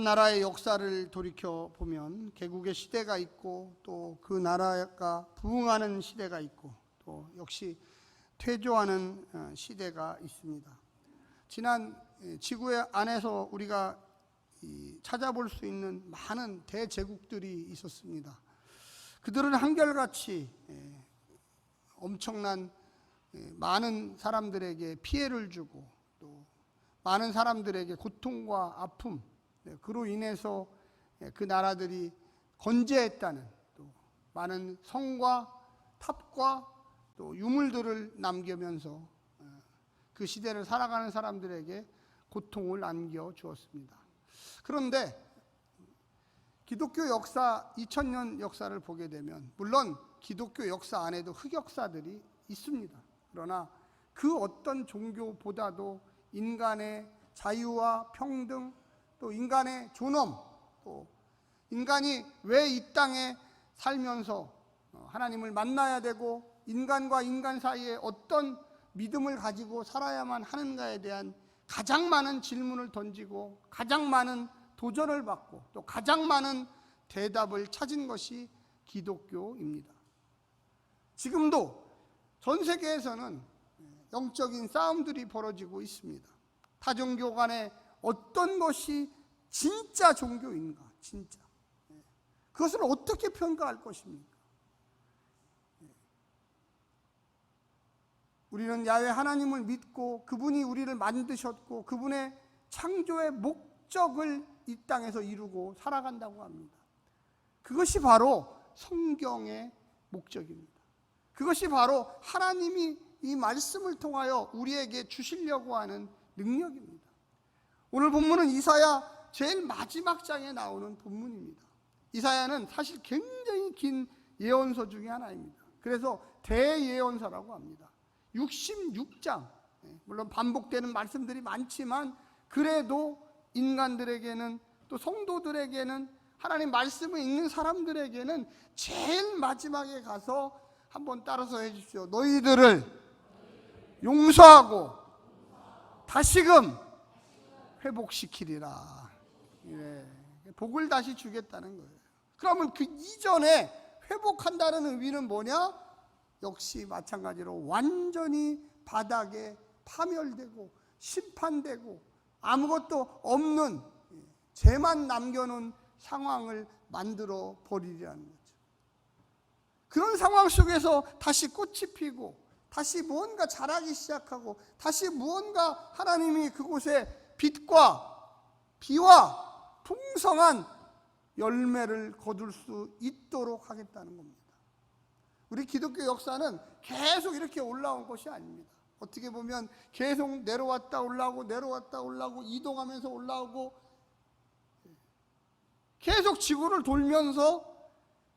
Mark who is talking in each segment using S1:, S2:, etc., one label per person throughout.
S1: 나라의 역사를 돌이켜 보면 개국의 시대가 있고 또 그 나라가 부흥하는 시대가 있고 또 역시 퇴조하는 시대가 있습니다. 지난 지구 안에서 우리가 찾아볼 수 있는 많은 대제국들이 있었습니다. 그들은 한결같이 엄청난 많은 사람들에게 피해를 주고 또 많은 사람들에게 고통과 아픔, 그로 인해서 그 나라들이 건재했다는 또 많은 성과 탑과 또 유물들을 남기면서 그 시대를 살아가는 사람들에게 고통을 안겨 주었습니다. 그런데 기독교 역사 2000년 역사를 보게 되면 물론 기독교 역사 안에도 흑역사들이 있습니다. 그러나 그 어떤 종교보다도 인간의 자유와 평등, 또 인간의 존엄, 또 인간이 왜 이 땅에 살면서 하나님을 만나야 되고 인간과 인간 사이에 어떤 믿음을 가지고 살아야만 하는가에 대한 가장 많은 질문을 던지고 가장 많은 도전을 받고 또 가장 많은 대답을 찾은 것이 기독교입니다. 지금도 전 세계에서는 영적인 싸움들이 벌어지고 있습니다. 타종교 간에 어떤 것이 진짜 종교인가, 진짜 그것을 어떻게 평가할 것입니까? 우리는 야훼 하나님을 믿고 그분이 우리를 만드셨고 그분의 창조의 목적을 이 땅에서 이루고 살아간다고 합니다. 그것이 바로 성경의 목적입니다. 그것이 바로 하나님이 이 말씀을 통하여 우리에게 주시려고 하는 능력입니다. 오늘 본문은 이사야 제일 마지막 장에 나오는 본문입니다. 이사야는 사실 굉장히 긴 예언서 중에 하나입니다. 그래서 대예언서라고 합니다. 66장, 물론 반복되는 말씀들이 많지만 그래도 인간들에게는 또 성도들에게는 하나님 말씀을 읽는 사람들에게는 제일 마지막에 가서 한번 따라서 해주십시오. 너희들을 용서하고 다시금 회복시키리라. 복을 다시 주겠다는 거예요. 그러면 그 이전에 회복한다는 의미는 뭐냐? 역시 마찬가지로 완전히 바닥에 파멸되고 심판되고 아무것도 없는 죄만 남겨놓은 상황을 만들어 버리려는 거죠. 그런 상황 속에서 다시 꽃이 피고 다시 무언가 자라기 시작하고 다시 무언가 하나님이 그곳에 빛과 비와 풍성한 열매를 거둘 수 있도록 하겠다는 겁니다. 우리 기독교 역사는 계속 이렇게 올라온 것이 아닙니다. 어떻게 보면 계속 내려왔다 올라오고 내려왔다 올라오고 이동하면서 올라오고 계속 지구를 돌면서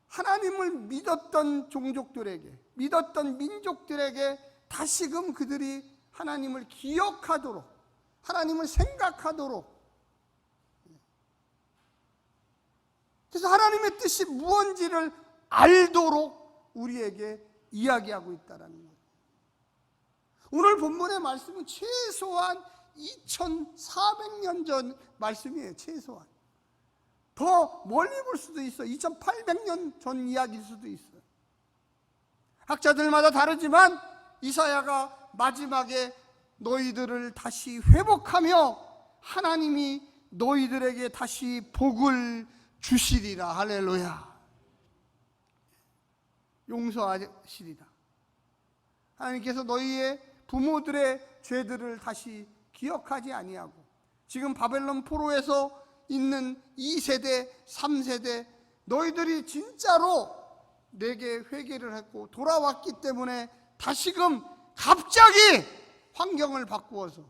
S1: 하나님을 믿었던 종족들에게, 믿었던 민족들에게 다시금 그들이 하나님을 기억하도록, 하나님을 생각하도록, 그래서 하나님의 뜻이 무엇인지를 알도록 우리에게 이야기하고 있다는 거예요. 오늘 본문의 말씀은 최소한 2400년 전 말씀이에요. 최소한. 더 멀리 볼 수도 있어요. 2800년 전 이야기일 수도 있어요. 학자들마다 다르지만 이사야가 마지막에 너희들을 다시 회복하며 하나님이 너희들에게 다시 복을 주시리라. 할렐루야. 용서하시리라. 하나님께서 너희의 부모들의 죄들을 다시 기억하지 아니하고 지금 바벨론 포로에서 있는 2세대, 3세대 너희들이 진짜로 내게 회개를 했고 돌아왔기 때문에 다시금 갑자기 환경을 바꾸어서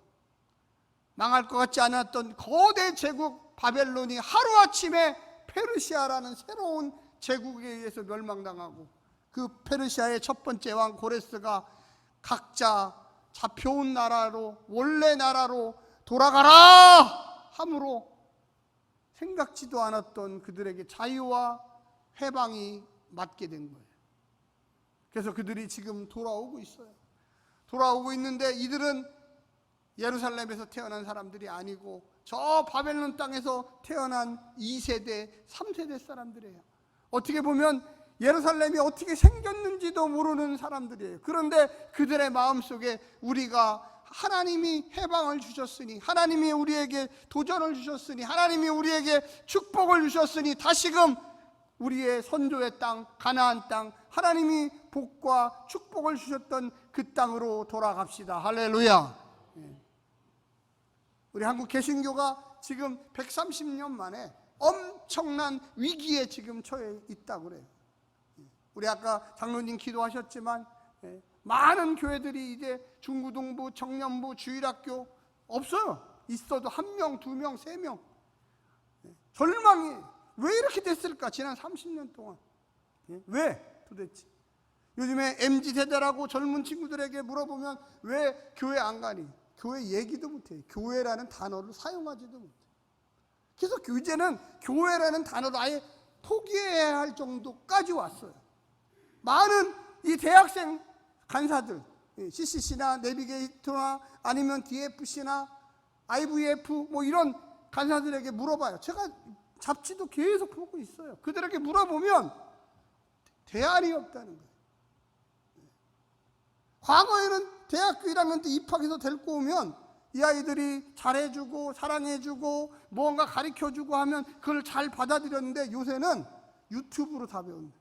S1: 망할 것 같지 않았던 거대 제국 바벨론이 하루아침에 페르시아라는 새로운 제국에 의해서 멸망당하고 그 페르시아의 첫 번째 왕 고레스가 각자 잡혀온 나라로 원래 나라로 돌아가라 함으로 생각지도 않았던 그들에게 자유와 해방이 맞게 된 거예요. 그래서 그들이 지금 돌아오고 있어요. 돌아오고 있는데 이들은 예루살렘에서 태어난 사람들이 아니고 저 바벨론 땅에서 태어난 2세대, 3세대 사람들이에요. 어떻게 보면 예루살렘이 어떻게 생겼는지도 모르는 사람들이에요. 그런데 그들의 마음속에 우리가 하나님이 해방을 주셨으니, 하나님이 우리에게 도전을 주셨으니, 하나님이 우리에게 축복을 주셨으니 다시금 우리의 선조의 땅, 가나안 땅, 하나님이 복과 축복을 주셨던 그 땅으로 돌아갑시다. 할렐루야. 우리 한국 개신교가 지금 130년 만에 엄청난 위기에 지금 처해 있다고 그래요. 우리 아까 장로님 기도하셨지만 많은 교회들이 이제 중고등부, 청년부, 주일학교 없어요. 있어도 1명, 2명, 3명. 절망이 왜 이렇게 됐을까? 지난 30년 동안. 왜 도대체? 요즘에 MZ세대라고 젊은 친구들에게 물어보면 왜 교회 안 가니? 교회 얘기도 못해요. 교회라는 단어를 사용하지도 못해요. 그래서 이제는 교회라는 단어를 아예 포기해야 할 정도까지 왔어요. 많은 이 대학생 간사들, CCC나 내비게이터나 아니면 DFC나 IVF 뭐 이런 간사들에게 물어봐요. 제가 잡지도 계속 보고 있어요. 그들에게 물어보면 대안이 없다는 거예요. 과거에는 대학교 1학년 때 입학해서 데리고 오면 이 아이들이 잘해주고 사랑해주고 뭔가 가르쳐주고 하면 그걸 잘 받아들였는데 요새는 유튜브로 다 배운다.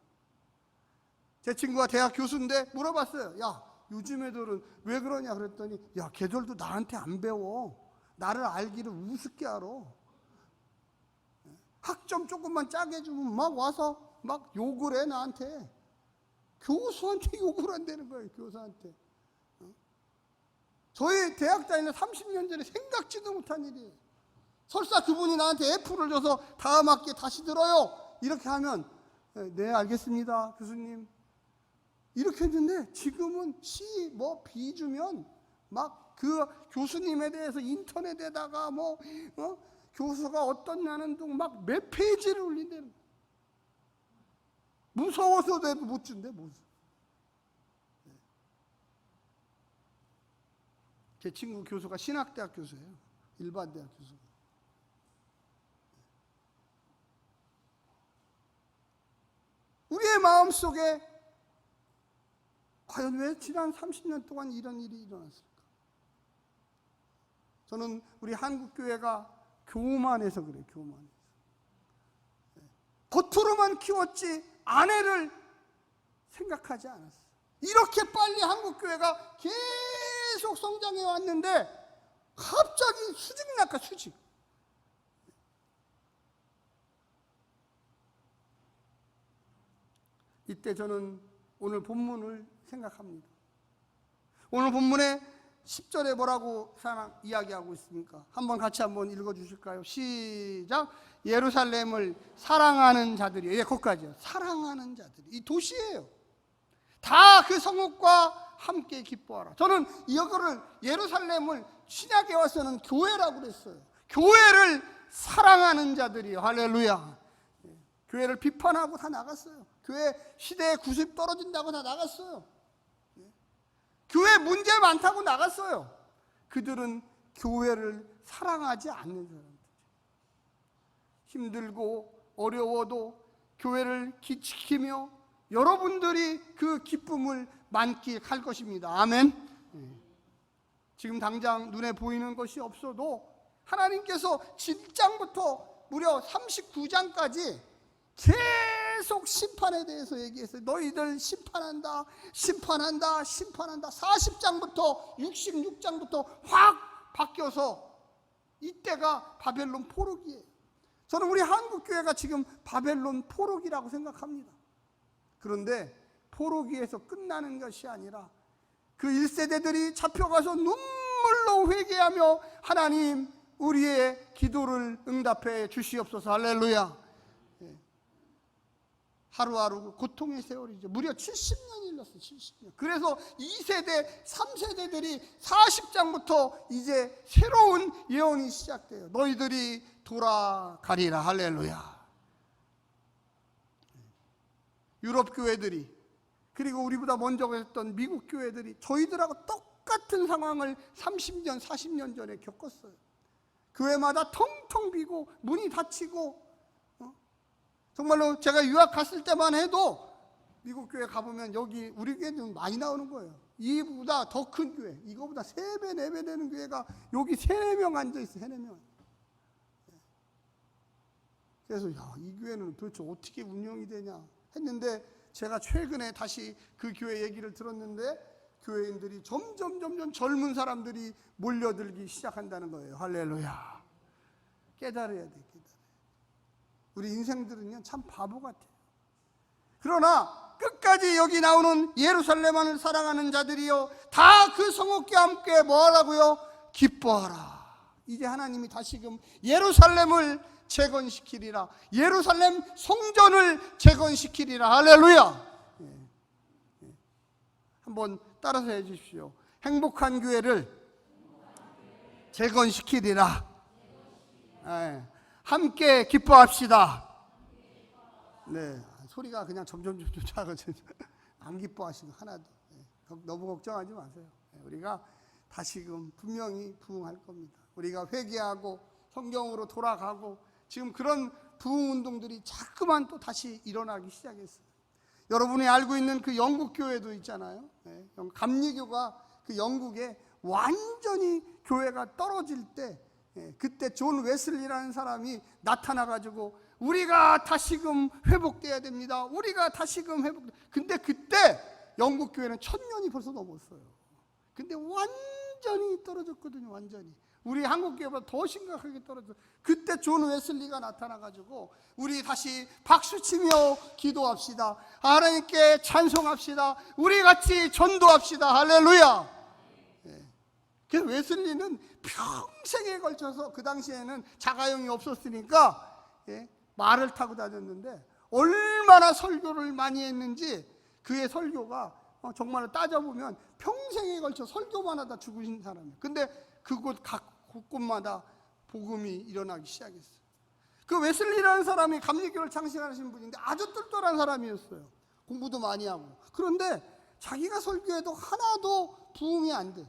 S1: 제 친구가 대학 교수인데 물어봤어요. 야, 요즘 애들은 왜 그러냐 그랬더니 야, 걔들도 나한테 안 배워. 나를 알기를 우습게 알아. 학점 조금만 짜게 해주면 막 와서 막 욕을 해 나한테. 교수한테 욕을 한다는 거예요. 교수한테. 저희 대학 다니는 30년 전에 생각지도 못한 일이에요. 설사 그분이 나한테 F를 줘서 다음 학기에 다시 들어요 이렇게 하면 네 알겠습니다 교수님 이렇게 했는데 지금은 C 뭐 B 주면 막 그 교수님에 대해서 인터넷에다가 뭐 교수가 어떻냐는 둥 막 몇 페이지를 올린다는 거예요. 무서워서도 못 준대. 무서워. 제 친구 교수가 신학대학 교수예요. 일반 대학 교수. 우리의 마음속에 과연 왜 지난 30년 동안 이런 일이 일어났을까? 저는 우리 한국교회가 교만해서 그래요. 교만해서. 겉으로만 키웠지 안에를 생각하지 않았어요. 이렇게 빨리 한국교회가 계속 성장해 왔는데 갑자기 수직 낙하 수직. 이때 저는 오늘 본문을 생각합니다. 오늘 본문에 10절에 뭐라고 이야기하고 있습니까? 한번 읽어주실까요? 시작. 예루살렘을 사랑하는 자들이, 예, 거기까지요. 사랑하는 자들이, 이 도시예요. 다 그 성읍과 함께 기뻐하라. 저는 이거를 예루살렘을 신약에 와서는 교회라고 그랬어요. 교회를 사랑하는 자들이요. 할렐루야. 교회를 비판하고 다 나갔어요. 교회 시대에 구습 떨어진다고 다 나갔어요. 교회 문제 많다고 나갔어요. 그들은 교회를 사랑하지 않는 사람들. 힘들고 어려워도 교회를 지키며 여러분들이 그 기쁨을 만끽할 것입니다. 아멘. 지금 당장 눈에 보이는 것이 없어도 하나님께서 7장부터 무려 39장까지 계속 심판에 대해서 얘기했어요. 너희들 심판한다, 심판한다, 심판한다. 40장부터 66장부터 확 바뀌어서 이때가 바벨론 포로기예요. 저는 우리 한국교회가 지금 바벨론 포로기라고 생각합니다. 그런데 포로기에서 끝나는 것이 아니라 그 1세대들이 잡혀가서 눈물로 회개하며 하나님 우리의 기도를 응답해 주시옵소서. 할렐루야. 하루하루 고통의 세월이죠. 무려 70년이 흘렀어요. 70년. 그래서 2세대, 3세대들이 40장부터 이제 새로운 예언이 시작돼요. 너희들이 돌아가리라. 할렐루야. 유럽 교회들이 그리고 우리보다 먼저 했던 미국 교회들이 저희들하고 똑같은 상황을 30년, 40년 전에 겪었어요. 교회마다 텅텅 비고 문이 닫히고, 정말로 제가 유학 갔을 때만 해도 미국 교회 가보면 여기 우리 교회는 많이 나오는 거예요. 이보다 더 큰 교회, 이거보다 3배, 4배 되는 교회가 여기 3-4명 앉아있어요. 3-4명. 그래서 이 교회는 도대체 어떻게 운영이 되냐 했는데, 제가 최근에 다시 그 교회 얘기를 들었는데 교회인들이 점점 젊은 사람들이 몰려들기 시작한다는 거예요. 할렐루야. 깨달아야 돼. 우리 인생들은요 참 바보 같아요. 그러나 끝까지 여기 나오는 예루살렘을 사랑하는 자들이요 다 그 성읍과 함께 뭐하라고요? 기뻐하라. 이제 하나님이 다시금 예루살렘을 재건시키리라. 예루살렘 성전을 재건시키리라. 할렐루야. 한번 따라서 해주십시오. 행복한 교회를 재건시키리라. 함께 기뻐합시다. 네, 소리가 그냥 점점 작아져요. 안 기뻐하시고 하나도. 너무 걱정하지 마세요. 우리가 다시금 분명히 부흥할 겁니다. 우리가 회개하고 성경으로 돌아가고 지금 그런 부흥 운동들이 자꾸만 또 다시 일어나기 시작했어요. 여러분이 알고 있는 그 영국 교회도 있잖아요. 감리교가 그 영국에 완전히 교회가 떨어질 때, 그때 존 웨슬리라는 사람이 나타나가지고 우리가 다시금 회복돼야 됩니다. 우리가 다시금 근데 그때 영국 교회는 1000년이 벌써 넘었어요. 근데 완전히 떨어졌거든요. 완전히. 우리 한국 교회보다 더 심각하게 떨어졌어요. 그때 존 웨슬리가 나타나가지고 우리 다시 박수치며 기도합시다. 하나님께 찬송합시다. 우리 같이 전도합시다. 할렐루야. 그래서 웨슬리는 평생에 걸쳐서, 그 당시에는 자가용이 없었으니까 말을 타고 다녔는데 얼마나 설교를 많이 했는지, 그의 설교가 정말 따져보면 평생에 걸쳐 설교만 하다 죽으신 사람이에요. 근데 그곳 각 곳곳마다 복음이 일어나기 시작했어요. 그 웨슬리라는 사람이 감리교를 창시하신 분인데 아주 똘똘한 사람이었어요. 공부도 많이 하고. 그런데 자기가 설교해도 하나도 부흥이 안 돼.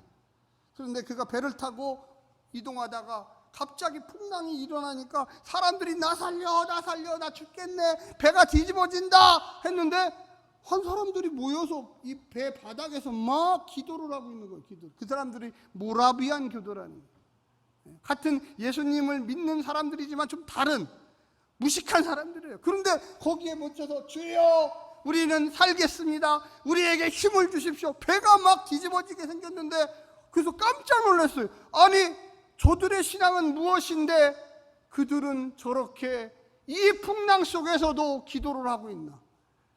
S1: 그런데 그가 배를 타고 이동하다가 갑자기 풍랑이 일어나니까 사람들이 나 살려, 나 죽겠네, 배가 뒤집어진다 했는데 한 사람들이 모여서 이 배 바닥에서 막 기도를 하고 있는 거예요. 기도. 그 사람들이 모라비안 교도라는 거예요. 같은 예수님을 믿는 사람들이지만 좀 다른 무식한 사람들이에요. 그런데 거기에 묻혀서 주여 우리는 살겠습니다. 우리에게 힘을 주십시오. 배가 막 뒤집어지게 생겼는데, 그래서 깜짝 놀랐어요. 아니 저들의 신앙은 무엇인데 그들은 저렇게 이 풍랑 속에서도 기도를 하고 있나.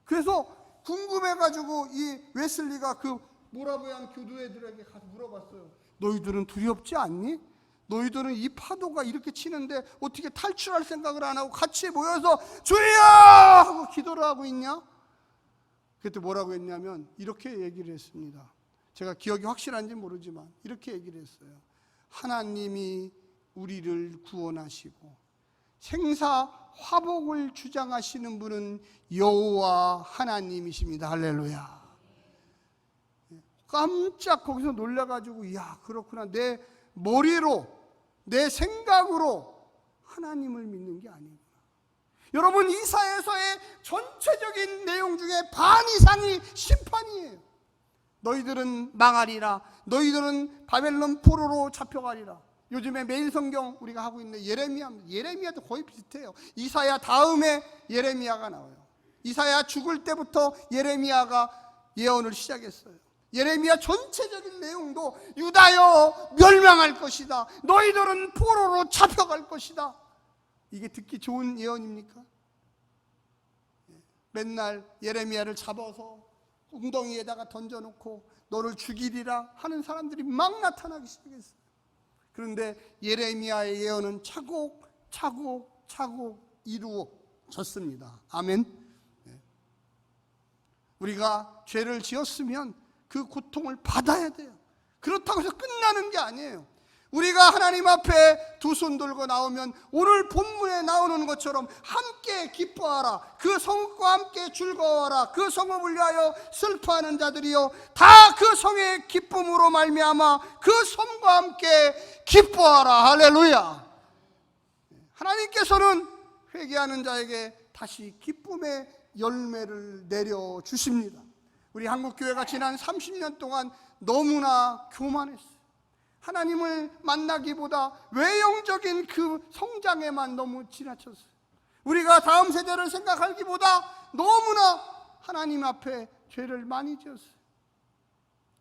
S1: 그래서 궁금해가지고 이 웨슬리가 그 모라비안 교도애들에게 가서 물어봤어요. 너희들은 두렵지 않니? 너희들은 이 파도가 이렇게 치는데 어떻게 탈출할 생각을 안 하고 같이 모여서 주여 하고 기도를 하고 있냐? 그때 뭐라고 했냐면 이렇게 얘기를 했습니다. 제가 기억이 확실한지 모르지만 이렇게 얘기를 했어요. 하나님이 우리를 구원하시고 생사 화복을 주장하시는 분은 여호와 하나님이십니다. 할렐루야. 깜짝 거기서 놀라가지고, 야 그렇구나, 내 머리로 내 생각으로 하나님을 믿는 게 아니구나. 여러분, 이사야서의 전체적인 내용 중에 반 이상이 심판이에요. 너희들은 망하리라. 너희들은 바벨론 포로로 잡혀가리라. 요즘에 매일 성경 우리가 하고 있는 예레미야도 거의 비슷해요. 이사야 다음에 예레미야가 나와요. 이사야 죽을 때부터 예레미야가 예언을 시작했어요. 예레미야 전체적인 내용도 유다여 멸망할 것이다. 너희들은 포로로 잡혀갈 것이다. 이게 듣기 좋은 예언입니까? 맨날 예레미야를 잡아서 웅덩이에다가 던져놓고 너를 죽이리라 하는 사람들이 막 나타나기 시작했어요. 그런데 예레미야의 예언은 차곡차곡 이루어졌습니다. 아멘. 우리가 죄를 지었으면 그 고통을 받아야 돼요. 그렇다고 해서 끝나는 게 아니에요. 우리가 하나님 앞에 두 손 들고 나오면 오늘 본문에 나오는 것처럼 함께 기뻐하라. 그 성읍과 함께 즐거워하라. 그 성읍을 위하여 슬퍼하는 자들이요 다 그 성의 기쁨으로 말미암아 그 성과 함께 기뻐하라. 할렐루야. 하나님께서는 회개하는 자에게 다시 기쁨의 열매를 내려주십니다. 우리 한국교회가 지난 30년 동안 너무나 교만했어요. 하나님을 만나기보다 외형적인 그 성장에만 너무 지나쳤어요. 우리가 다음 세대를 생각하기보다 너무나 하나님 앞에 죄를 많이 지었어요.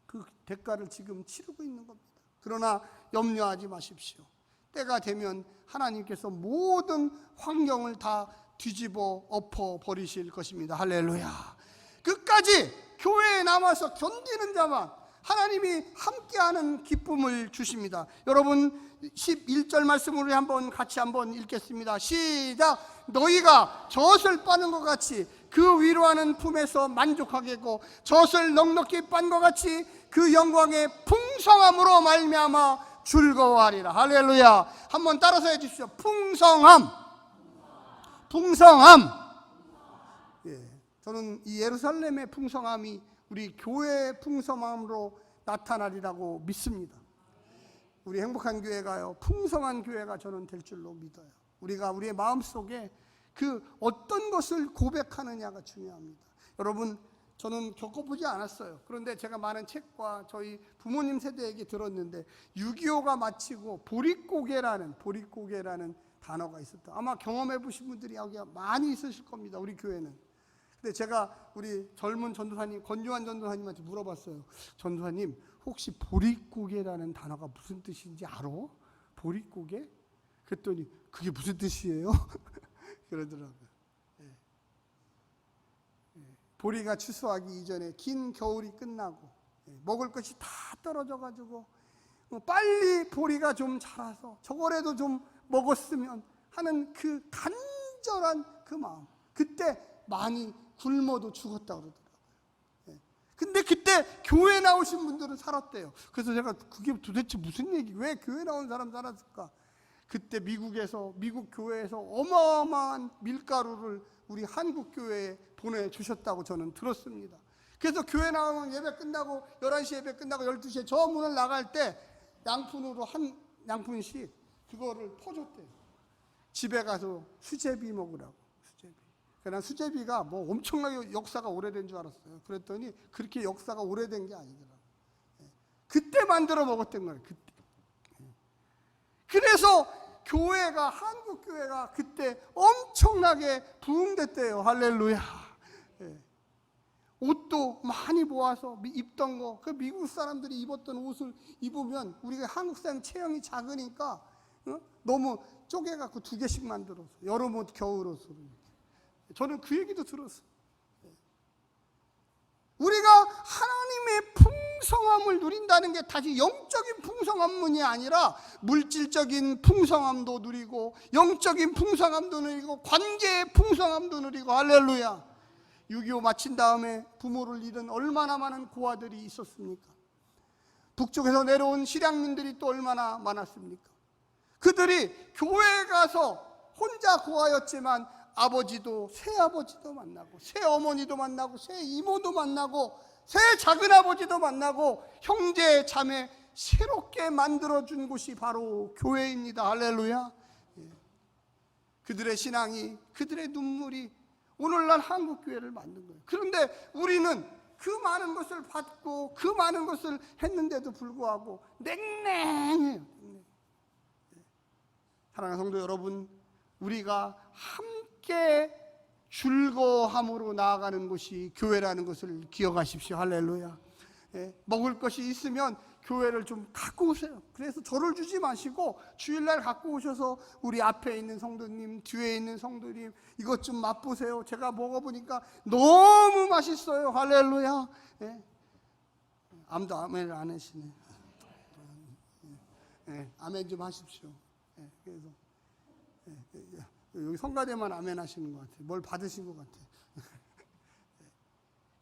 S1: 그 대가를 지금 치르고 있는 겁니다. 그러나 염려하지 마십시오. 때가 되면 하나님께서 모든 환경을 다 뒤집어 엎어 버리실 것입니다. 할렐루야. 끝까지 교회에 남아서 견디는 자만 하나님이 함께하는 기쁨을 주십니다. 여러분 11절 말씀을 한번 같이 한번 읽겠습니다. 시작. 너희가 젖을 빠는 것 같이 그 위로하는 품에서 만족하겠고 젖을 넉넉히 빤 것 같이 그 영광의 풍성함으로 말미암아 즐거워하리라. 할렐루야. 한번 따라서 해주십시오. 풍성함. 풍성함. 예, 저는 이 예루살렘의 풍성함이 우리 교회의 풍성함으로 나타나리라고 믿습니다. 우리 행복한 교회가요, 풍성한 교회가 저는 될 줄로 믿어요. 우리가 우리의 마음속에 그 어떤 것을 고백하느냐가 중요합니다. 여러분, 저는 겪어보지 않았어요. 그런데 제가 많은 책과 저희 부모님 세대 얘기 들었는데 6.25가 마치고 보릿고개라는 단어가 있었다. 아마 경험해 보신 분들이 여기 많이 있으실 겁니다. 우리 교회는. 근데 제가 우리 젊은 전도사님 권유한 전도사님한테 물어봤어요. 전도사님, 혹시 보릿고개라는 단어가 무슨 뜻인지 알아? 보릿고개? 그랬더니 그게 무슨 뜻이에요? 그러더라고요. 보리가 추수하기 이전에 긴 겨울이 끝나고 먹을 것이 다 떨어져가지고 빨리 보리가 좀 자라서 저거라도 좀 먹었으면 하는 그 간절한 그 마음. 그때 많이 굶어도 죽었다고 그러더라고요. 근데 그때 교회 나오신 분들은 살았대요. 그래서 제가 그게 도대체 무슨 얘기, 왜 교회 나온 사람 살았을까? 그때 미국 교회에서 어마어마한 밀가루를 우리 한국 교회에 보내주셨다고 저는 들었습니다. 그래서 교회 나오면 예배 끝나고 11시 예배 끝나고 12시에 저 문을 나갈 때 양푼으로 한 양푼씩 그거를 퍼줬대요. 집에 가서 수제비 먹으라고. 수제비. 그러나 수제비가 뭐 엄청나게 역사가 오래된 줄 알았어요. 그랬더니 그렇게 역사가 오래된 게 아니더라고요. 그때 만들어 먹었던 거예요. 그때. 그래서 교회가, 한국 교회가 그때 엄청나게 부흥됐대요. 할렐루야. 옷도 많이 모아서 입던 거, 그 미국 사람들이 입었던 옷을 입으면 우리가 한국 사람 체형이 작으니까 너무 쪼개갖고 2개씩 만들어서 여름 옷, 겨울 옷으로. 저는 그 얘기도 들었어요. 우리가 하나님의 풍성함을 누린다는 게 다시 영적인 풍성함만이 아니라 물질적인 풍성함도 누리고 영적인 풍성함도 누리고 관계의 풍성함도 누리고. 할렐루야. 6.25 마친 다음에 부모를 잃은 얼마나 많은 고아들이 있었습니까? 북쪽에서 내려온 실향민들이 또 얼마나 많았습니까? 그들이 교회에 가서 혼자 고아였지만 아버지도, 새아버지도 만나고 새어머니도 만나고 새이모도 만나고 새작은아버지도 만나고 형제 자매 새롭게 만들어준 곳이 바로 교회입니다. 할렐루야. 그들의 신앙이, 그들의 눈물이 오늘날 한국교회를 만든 거예요. 그런데 우리는 그 많은 것을 받고 그 많은 것을 했는데도 불구하고 냉랭해요. 사랑하는 성도 여러분, 우리가 함께 즐거함으로 나아가는 것이 교회라는 것을 기억하십시오. 할렐루야. 먹을 것이 있으면 교회를 좀 갖고 오세요. 그래서 저를 주지 마시고 주일날 갖고 오셔서 우리 앞에 있는 성도님, 뒤에 있는 성도님 이것 좀 맛보세요. 제가 먹어보니까 너무 맛있어요. 할렐루야. 아무도 아멘을 안 하시네. 아멘 좀 하십시오. 그래서 여기 성가대만 아멘 하시는 것 같아요. 뭘 받으신 것 같아요.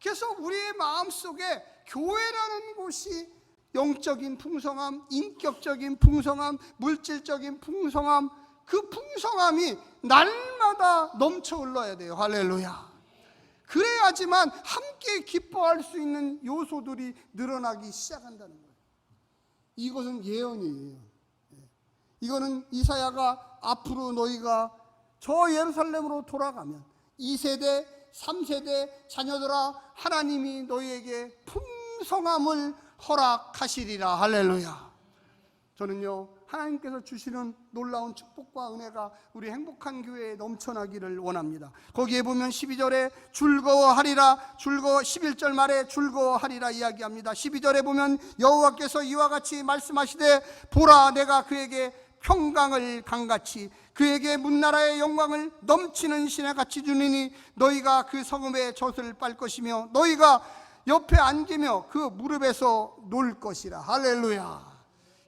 S1: 그래서 우리의 마음속에 교회라는 곳이 영적인 풍성함, 인격적인 풍성함, 물질적인 풍성함, 그 풍성함이 날마다 넘쳐 흘러야 돼요. 할렐루야. 그래야지만 함께 기뻐할 수 있는 요소들이 늘어나기 시작한다는 거예요. 이것은 예언이에요. 이거는 이사야가 앞으로 너희가 저 예루살렘으로 돌아가면 2세대 3세대 자녀들아 하나님이 너희에게 풍성함을 허락하시리라. 할렐루야. 저는요, 하나님께서 주시는 놀라운 축복과 은혜가 우리 행복한 교회에 넘쳐나기를 원합니다. 거기에 보면 12절에 즐거워하리라, 11절 말에 즐거워하리라 이야기합니다. 12절에 보면 여호와께서 이와 같이 말씀하시되 보라 내가 그에게 평강을 강같이 그에게 문나라의 영광을 넘치는 시내같이 주니니 너희가 그 성읍의 젖을 빨 것이며 너희가 옆에 앉으며 그 무릎에서 놀 것이라. 할렐루야.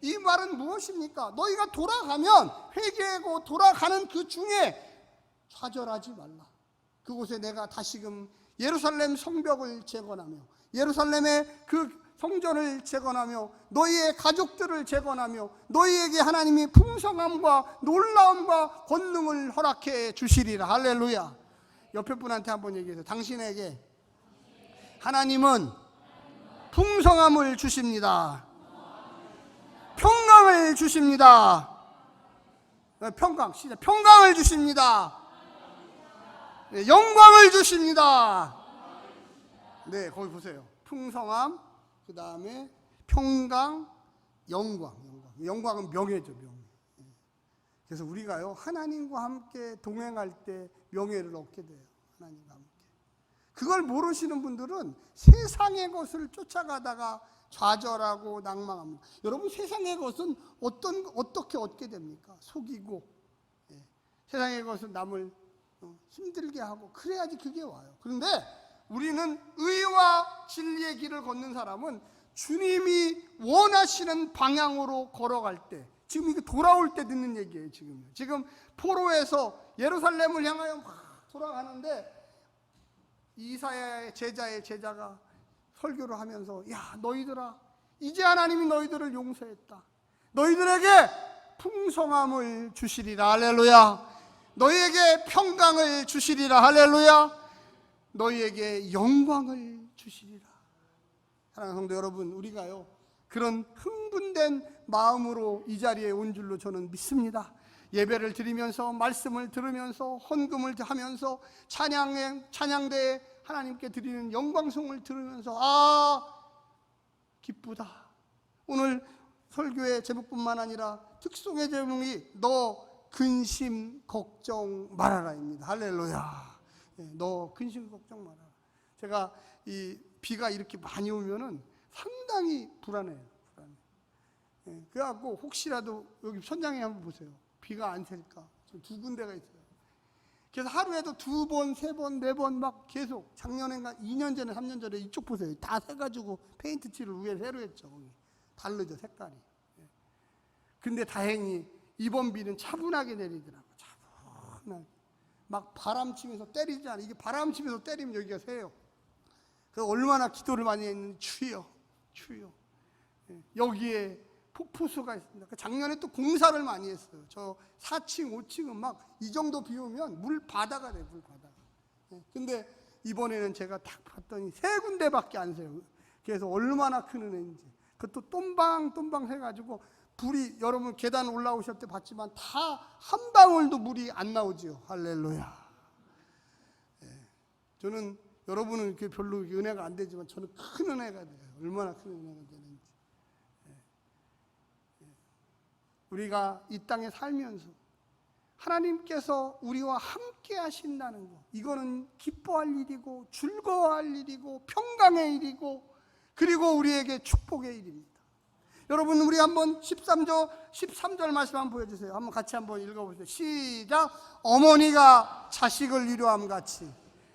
S1: 이 말은 무엇입니까? 너희가 돌아가면, 회개하고 돌아가는 그 중에 좌절하지 말라. 그곳에 내가 다시금 예루살렘 성벽을 재건하며 예루살렘의 그 성전을 재건하며 너희의 가족들을 재건하며 너희에게 하나님이 풍성함과 놀라움과 권능을 허락해 주시리라. 할렐루야. 옆에 분한테 한번 얘기해서 당신에게 하나님은 풍성함을 주십니다. 평강을 주십니다. 평강, 시작. 평강을 주십니다. 네, 영광을 주십니다. 네, 거기 보세요. 풍성함, 그 다음에 평강, 영광. 영광은 명예죠, 명예. 그래서 우리가요, 하나님과 함께 동행할 때 명예를 얻게 돼요. 하나님과 함께. 그걸 모르시는 분들은 세상의 것을 쫓아가다가 좌절하고 낭망합니다. 여러분, 세상의 것은 어떻게 얻게 됩니까? 속이고, 세상의 것은 남을 힘들게 하고 그래야지 그게 와요. 그런데 우리는 의와 진리의 길을 걷는 사람은 주님이 원하시는 방향으로 걸어갈 때, 지금 이거 돌아올 때 듣는 얘기예요. 지금 포로에서 예루살렘을 향하여 막 돌아가는데 이사야의 제자가 설교를 하면서, 야, 너희들아, 이제 하나님이 너희들을 용서했다. 너희들에게 풍성함을 주시리라. 할렐루야. 너희에게 평강을 주시리라. 할렐루야. 너희에게 영광을 주시리라. 사랑하는 성도 여러분, 우리가요, 그런 흥분된 마음으로 이 자리에 온 줄로 저는 믿습니다. 예배를 드리면서, 말씀을 들으면서, 헌금을 하면서, 찬양대에 하나님께 드리는 영광송을 들으면서, 아, 기쁘다. 오늘 설교의 제목뿐만 아니라 특송의 제목이 너 근심 걱정 말아라입니다. 할렐루야. 너 근심 걱정 말아라. 제가 이 비가 이렇게 많이 오면은 상당히 불안해요. 그래갖고 혹시라도 여기 선장에 한번 보세요. 비가 안 셀까? 지금 두 군데가 있어요. 그래서 하루에도 2번, 3번, 4번 막 계속, 작년인가 2년 전에 3년 전에 이쪽 보세요. 다 새가지고 페인트 칠을 위에 새로 했죠. 다르죠, 색깔이. 근데 다행히 이번 비는 차분하게 내리더라고요. 차분하게. 막 바람 치면서 때리지 않아. 이게 바람 치면서 때리면 여기가 새요. 그래서 얼마나 기도를 많이 했는지, 주여. 여기에 폭포수가 있습니다. 작년에 또 공사를 많이 했어요. 저 4층, 5층은 막 이 정도 비 오면 물바다가 돼요, 물바다가. 근데 이번에는 제가 딱 봤더니 3군데밖에 안 새요. 그래서 얼마나 큰 은혜인지. 그것도 똥방 해가지고 불이, 여러분 계단 올라오실 때 봤지만 다 한 방울도 물이 안 나오지요. 할렐루야. 저는, 여러분은 별로 은혜가 안 되지만 저는 큰 은혜가 돼요. 얼마나 큰 은혜가 되는지. 우리가 이 땅에 살면서 하나님께서 우리와 함께 하신다는 것, 이거는 기뻐할 일이고 즐거워할 일이고 평강의 일이고, 그리고 우리에게 축복의 일입니다. 여러분, 우리 한번 13절 말씀 한번 보여주세요. 한번 같이 한번 읽어보세요. 시작. 어머니가 자식을 위로함 같이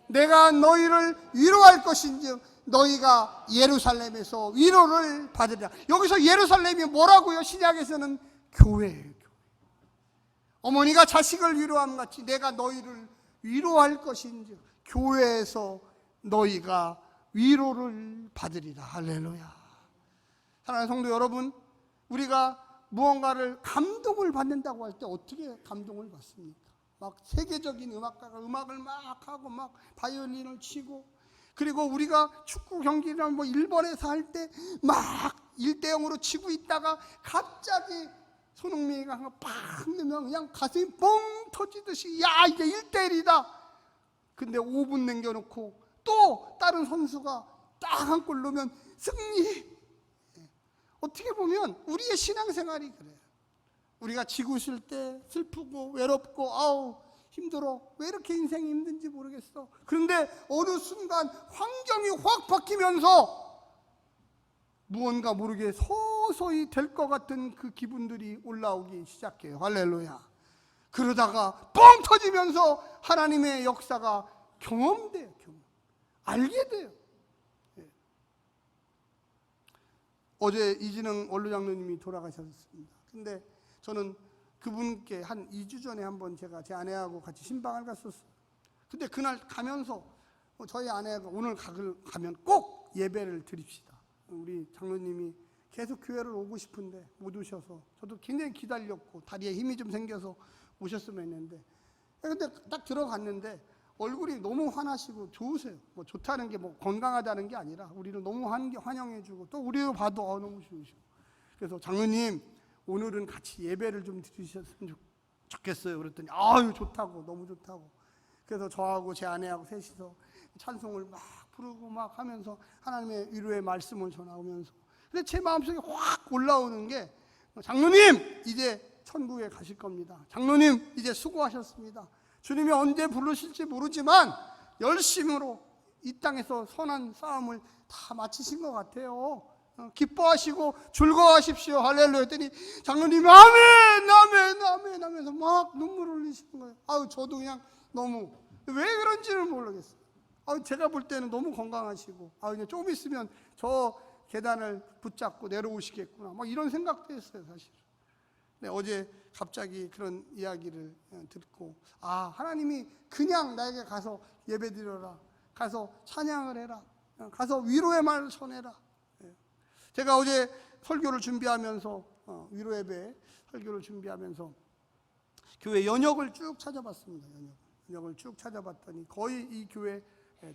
S1: 내가 너희를 위로할 것인즉 너희가 예루살렘에서 위로를 받으리라. 여기서 예루살렘이 뭐라고요? 신약에서는 교회예요. 어머니가 자식을 위로함 같이 내가 너희를 위로할 것인즉 교회에서 너희가 위로를 받으리라. 할렐루야. 사랑하는 성도 여러분, 우리가 무언가를 감동을 받는다고 할 때 어떻게 감동을 받습니까? 막 세계적인 음악가가 음악을 막 하고 막 바이올린을 치고, 그리고 우리가 축구 경기를 뭐 일본에서 할 때 막 1대0으로 치고 있다가 갑자기 손흥민이가 한 거 팍 넣으면 그냥 가슴이 뻥 터지듯이 야 이제 1대1이다. 근데 5분 남겨놓고 또 다른 선수가 딱 한 골 넣으면 승리. 어떻게 보면 우리의 신앙생활이 그래요. 우리가 지고 있을 때 슬프고 외롭고 아우 힘들어. 왜 이렇게 인생이 힘든지 모르겠어. 그런데 어느 순간 환경이 확 바뀌면서 무언가 모르게 서서히 될 것 같은 그 기분들이 올라오기 시작해요. 할렐루야. 그러다가 뻥 터지면서 하나님의 역사가 경험돼요. 알게 돼요. 어제 이진흥 원로장로님이 돌아가셨습니다. 근데 저는 그분께 한 2주 전에 한번 제가 제 아내하고 같이 신방을 갔었어요. 근데 그날 가면서 저희 아내가 오늘 가면 꼭 예배를 드립시다. 우리 장로님이 계속 교회를 오고 싶은데 못 오셔서 저도 굉장히 기다렸고 다리에 힘이 좀 생겨서 오셨으면 했는데, 근데 딱 들어갔는데 얼굴이 너무 환하시고 좋으세요. 뭐 좋다는 게 뭐 건강하다는 게 아니라 우리를 너무 환영해주고 또 우리를 봐도 너무 좋으시고, 그래서 장로님 오늘은 같이 예배를 좀 드리셨으면 좋겠어요. 그랬더니 아유 좋다고, 너무 좋다고. 그래서 저하고 제 아내하고 셋이서 찬송을 막 부르고 막 하면서 하나님의 위로의 말씀을 전하면서, 근데 제 마음속에 확 올라오는 게 장로님 이제 천국에 가실 겁니다. 장로님 이제 수고하셨습니다. 주님이 언제 부르실지 모르지만 열심으로 이 땅에서 선한 싸움을 다 마치신 것 같아요. 기뻐하시고 즐거워하십시오. 할렐루야 했더니 장로님이 아멘 아멘 아멘 하면서 막 눈물 흘리시는 거예요. 아유 저도 그냥 너무 왜 그런지를 모르겠어요. 제가 볼 때는 너무 건강하시고 이제 조금 있으면 저 계단을 붙잡고 내려오시겠구나 막 이런 생각도 했어요 사실. 네, 어제 갑자기 그런 이야기를 듣고 하나님이 그냥 나에게 가서 예배드려라, 가서 찬양을 해라, 가서 위로의 말을 전해라. 제가 어제 설교를 준비하면서 위로 예배 설교를 준비하면서 교회 연역을 쭉 찾아봤습니다. 연역을 쭉 찾아봤더니 거의 이 교회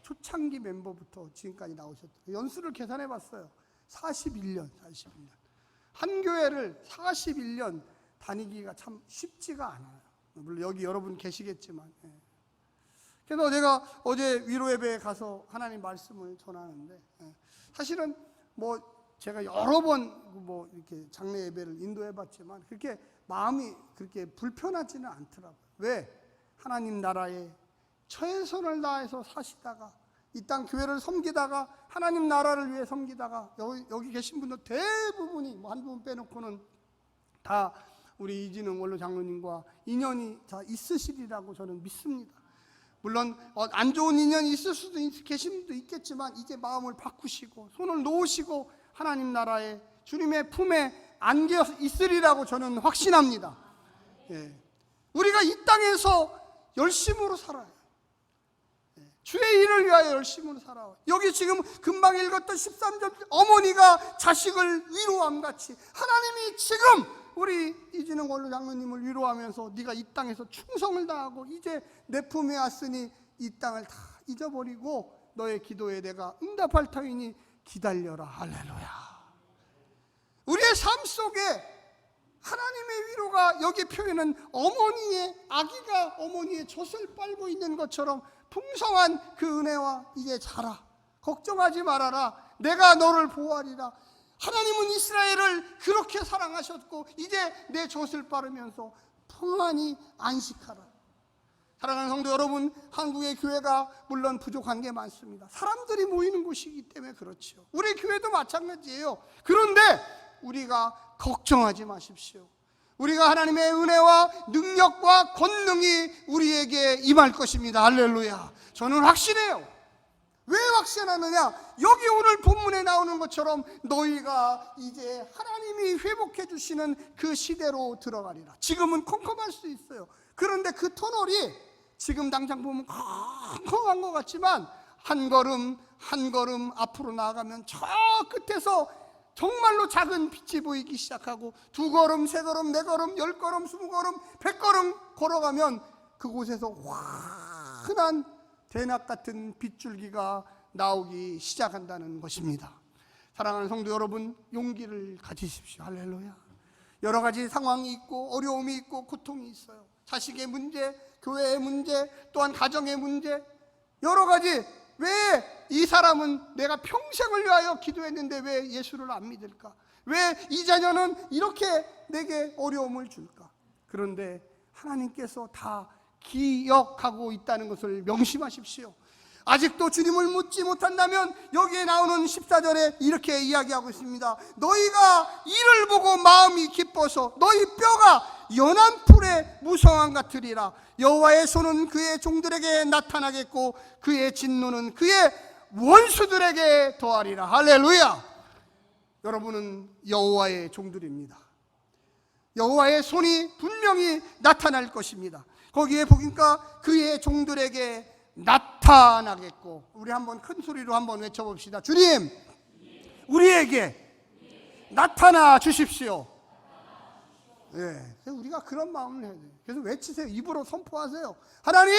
S1: 초창기 멤버부터 지금까지 나오셨더라고요. 연수를 계산해 봤어요. 41년. 한 교회를 41년 다니기가 참 쉽지가 않아요. 물론 여기 여러분 계시겠지만. 그래서 제가 어제 위로 예배에 가서 하나님 말씀을 전하는데, 사실은 뭐 제가 여러 번 뭐 이렇게 장례 예배를 인도해 봤지만 그렇게 마음이 그렇게 불편하지는 않더라고요. 왜? 하나님 나라에 최선을 다해서 사시다가 이 땅 교회를 섬기다가 하나님 나라를 위해 섬기다가 여기 계신 분들 대부분이 뭐 한 분 빼놓고는 다 우리 이진흥 원로 장로님과 인연이 다 있으시리라고 저는 믿습니다. 물론 안 좋은 인연이 있을 수도 계신 분도 있겠지만 이제 마음을 바꾸시고 손을 놓으시고 하나님 나라에 주님의 품에 안겨 있으리라고 저는 확신합니다. 우리가 이 땅에서 열심으로 살아요. 주의 일을 위하여 열심으로 살아요. 여기 지금 금방 읽었던 13절 어머니가 자식을 위로함같이 하나님이 지금 우리 이진흥 원로 장로님을 위로하면서 네가 이 땅에서 충성을 다하고 이제 내 품에 왔으니 이 땅을 다 잊어버리고 너의 기도에 내가 응답할 터이니 기다려라. 할렐루야. 우리의 삶 속에 하나님의 위로가 여기 표현은 아기가 어머니의 젖을 빨고 있는 것처럼 풍성한 그 은혜와 이제 자라. 걱정하지 말아라. 내가 너를 보호하리라. 하나님은 이스라엘을 그렇게 사랑하셨고 이제 내 젖을 빠르면서 평안히 안식하라. 사랑하는 성도 여러분, 한국의 교회가 물론 부족한 게 많습니다. 사람들이 모이는 곳이기 때문에 그렇죠. 우리 교회도 마찬가지예요. 그런데 우리가 걱정하지 마십시오. 우리가 하나님의 은혜와 능력과 권능이 우리에게 임할 것입니다. 할렐루야. 저는 확신해요. 왜 확신하느냐? 여기 오늘 본문에 나오는 것처럼 너희가 이제 하나님이 회복해 주시는 그 시대로 들어가리라. 지금은 컴컴할 수 있어요. 그런데 그 터널이 지금 당장 보면 컴컴한 것 같지만 한 걸음 한 걸음 앞으로 나아가면 저 끝에서 정말로 작은 빛이 보이기 시작하고 두 걸음, 세 걸음, 네 걸음, 10걸음, 20걸음, 100걸음 걸어가면 그곳에서 환한 대낮 같은 빗줄기가 나오기 시작한다는 것입니다. 사랑하는 성도 여러분, 용기를 가지십시오. 할렐루야. 여러 가지 상황이 있고 어려움이 있고 고통이 있어요. 자식의 문제, 교회의 문제, 또한 가정의 문제, 여러 가지. 왜 이 사람은 내가 평생을 위하여 기도했는데 왜 예수를 안 믿을까? 왜 이 자녀는 이렇게 내게 어려움을 줄까? 그런데 하나님께서 다 기억하고 있다는 것을 명심하십시오. 아직도 주님을 묻지 못한다면 여기에 나오는 14절에 이렇게 이야기하고 있습니다. 너희가 이를 보고 마음이 기뻐서 너희 뼈가 연한 풀의 무성한 같으리라. 여호와의 손은 그의 종들에게 나타나겠고 그의 진노는 그의 원수들에게 더하리라. 할렐루야. 여러분은 여호와의 종들입니다. 여호와의 손이 분명히 나타날 것입니다. 거기에 보니까 그의 종들에게 나타나겠고, 우리 한번 큰 소리로 한번 외쳐봅시다. 주님, 우리에게 나타나 주십시오. 네, 우리가 그런 마음을 해야 돼요. 그래서 외치세요. 입으로 선포하세요. 하나님,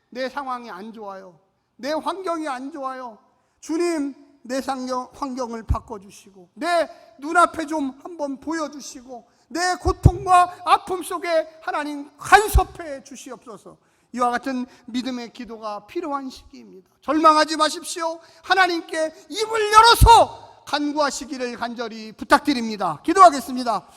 S1: 내 상황이 안 좋아요. 내 환경이 안 좋아요. 주님, 내 환경을 바꿔주시고 내 눈앞에 좀 한번 보여주시고 내 고통과 아픔 속에 하나님 간섭해 주시옵소서. 이와 같은 믿음의 기도가 필요한 시기입니다. 절망하지 마십시오. 하나님께 입을 열어서 간구하시기를 간절히 부탁드립니다. 기도하겠습니다.